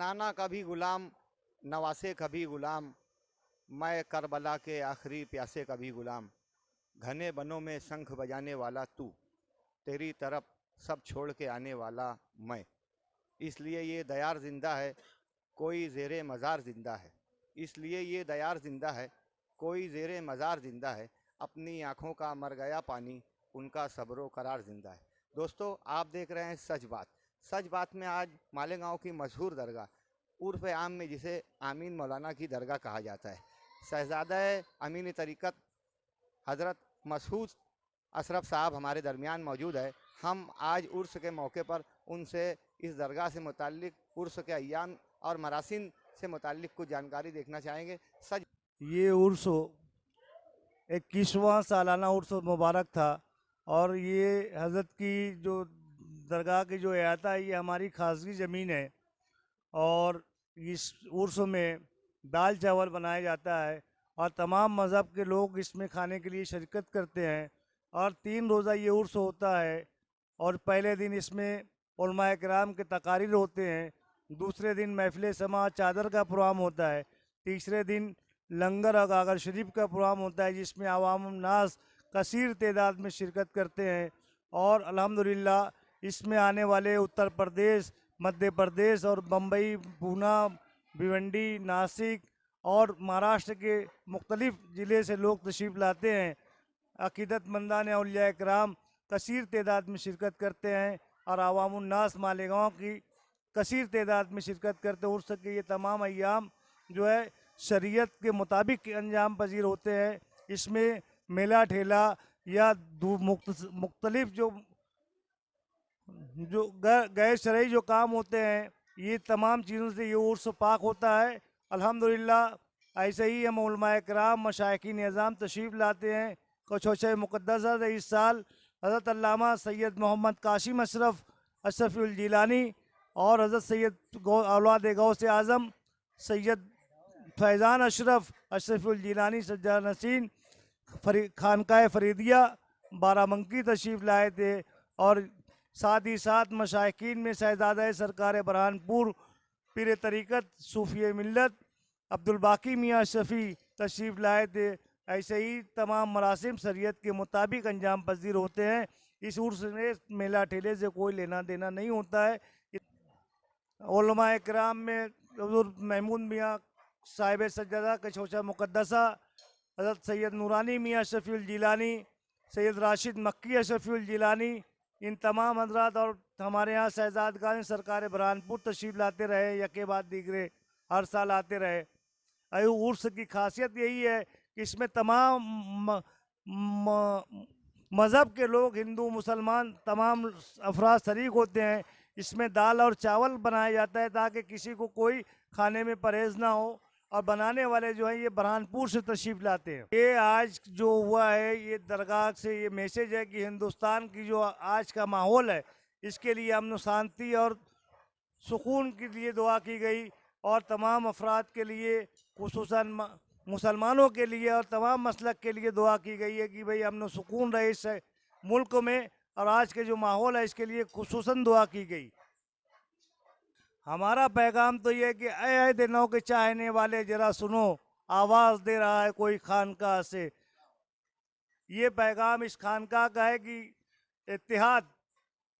नाना का भी गुलाम, नवासे का भी गुलाम, मैं करबला के आखिरी प्यासे का भी गुलाम। घने बनों में शंख बजाने वाला तू, तेरी तरफ सब छोड़ के आने वाला मैं। इसलिए ये दयार जिंदा है, कोई ज़ेरे मज़ार जिंदा है। इसलिए ये दयार जिंदा है, कोई ज़ेरे मज़ार जिंदा है। अपनी आँखों का मर गया पानी, उनका सब्रो करार जिंदा है। दोस्तों, आप देख रहे हैं सच बात। सच बात में आज मालेगांव की मशहूर दरगाह उर्फ आम में जिसे आमीन मौलाना की दरगाह कहा जाता है, शहजादा अमीन तरीक़त हज़रत मसऊद अशरफ साहब हमारे दरमियान मौजूद है। हम आज उर्स के मौके पर उनसे इस दरगाह से मुताल्लिक उर्स के अय्याम और मरासिम से मुताल्लिक कुछ जानकारी देखना चाहेंगे। सच ये उर्स 21वां सालाना उर्स मुबारक था और ये हज़रत की जो दरगाह की जो अहाता है, ये हमारी खासगी ज़मीन है और इस उर्स में दाल चावल बनाया जाता है और तमाम मज़हब के लोग इसमें खाने के लिए शिरकत करते हैं और 3 रोज़ा ये उर्स होता है। और पहले दिन इसमें उलमा किराम के तकारीर होते हैं, दूसरे दिन महफ़िल समा चादर का प्रोग्राम होता है, तीसरे दिन लंगर और गागर शरीफ का प्रोग्राम होता है जिसमें आवाम नास कसीर तादाद में शिरकत करते हैं। और अल्हम्दुलिल्लाह इसमें आने वाले उत्तर प्रदेश, मध्य प्रदेश और बम्बई, पूना, भिवंडी, नासिक और महाराष्ट्र के मुख्तलिफ़ ज़िले से लोग तशरीफ़ लाते हैं। अक़ीदतमंदान औलिया किराम कसीर तादाद में शिरकत करते हैं और अवामुन्नास मालेगांव की कसीर तादाद में शिरकत करते हैं। उर्स के ये तमाम अय्याम जो है शरीयत के मुताबिक अंजाम पजीर होते हैं। इसमें मेला ठेला या मुख्तलिफ जो जो गैर शरई जो काम होते हैं, ये तमाम चीज़ों से ये उर्स पाक होता है। अल्हम्दुलिल्लाह ऐसे ही हम उलमाए किराम मशाइखीन निज़ाम तशरीफ़ लाते हैं। कुछ मुक़द्दसा से इस साल हज़रत अल्लामा सैयद मोहम्मद कासिम अशरफ़ुल जिलानी और हज़रत सैयद औलाद गौस आज़म सैयद फैज़ान अशरफ़ुल जिलानी सज्जा नसीन खानकाए फ़रीदिया बाराबंकी तशरीफ़ लाए थे। और साथ ही साथ मशाइखीन में शहज़ादा सरकार बरहानपुर पीर तरीक़त सूफ़ी मिल्लत अब्दुल बाकी मियाँ शफ़ी तशरीफ़ लाए थे। ऐसे ही तमाम मरासिम शरीयत के मुताबिक अंजाम पजीर होते हैं। इस उर्स में मेला ठेले से कोई लेना देना नहीं होता है। उलमाए किराम में हुज़ूर महमूद मियाँ साहिब सज्जदा के छोचा मुक़द्दसा हज़रत सैयद नूरानी मियाँ शफ़ीउल जिलानी, सैयद राशिद मक्की अशरफ़ुल जिलानी, इन तमाम हज़रात और हमारे यहाँ शहज़ादगान सरकार बरहानपुर तशरीफ़ लाते रहे, यके बाद दीगरे हर साल आते रहे। उर्स की खासियत यही है कि इसमें तमाम मज़हब के लोग, हिंदू मुसलमान तमाम अफराद शरीक होते हैं। इसमें दाल और चावल बनाया जाता है ताकि किसी को कोई खाने में परहेज़ ना हो। और बनाने वाले जो है ये बरहानपुर से तशरीफ़ लाते हैं। ये आज जो हुआ है, ये दरगाह से ये मैसेज है कि हिंदुस्तान की जो आज का माहौल है, इसके लिए अमन शांति और सुकून के लिए दुआ की गई और तमाम अफराद के लिए, खुसूसन मुसलमानों के लिए और तमाम मसलक के लिए दुआ की गई है कि भाई अमन सुकून रहे इस मुल्क में। और आज के जो माहौल है इसके लिए खुसूसन दुआ की गई। हमारा पैगाम तो ये है कि ऐ दिनों के चाहने वाले जरा सुनो, आवाज़ दे रहा है कोई खानकाह से। ये पैगाम इस खानकाह का है कि इत्तिहाद,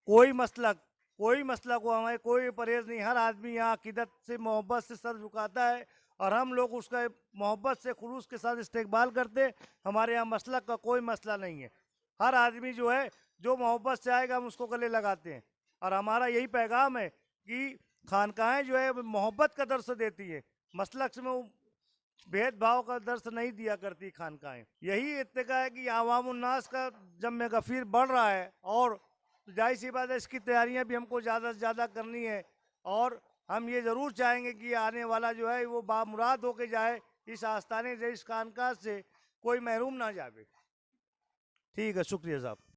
कोई मसलक हो, हमें कोई परहेज़ नहीं। हर आदमी यहाँ अक़ीदत से मोहब्बत से सर झुकाता है और हम लोग उसका मोहब्बत से खुलूस के साथ इस्तेकबाल करते। हमारे यहाँ मसलक का कोई मसला नहीं है। हर आदमी जो है जो मोहब्बत से आएगा हम उसको गले लगाते हैं। और हमारा यही पैगाम है कि खानकाहें जो है मोहब्बत का दर्स देती है, मसलक में भेदभाव का दर्स नहीं दिया करती खानकाहें। यही इत्तेका है कि अवामुन्नास का जम गफ़ीर बढ़ रहा है और जाहिर सी बात है इसकी तैयारियां भी हमको ज़्यादा से ज़्यादा करनी है। और हम ये ज़रूर चाहेंगे कि आने वाला जो है वो बामुराद होके जाए, इस आस्थाने से, इस खानकाह से कोई महरूम ना जाए। ठीक है, शुक्रिया साहब।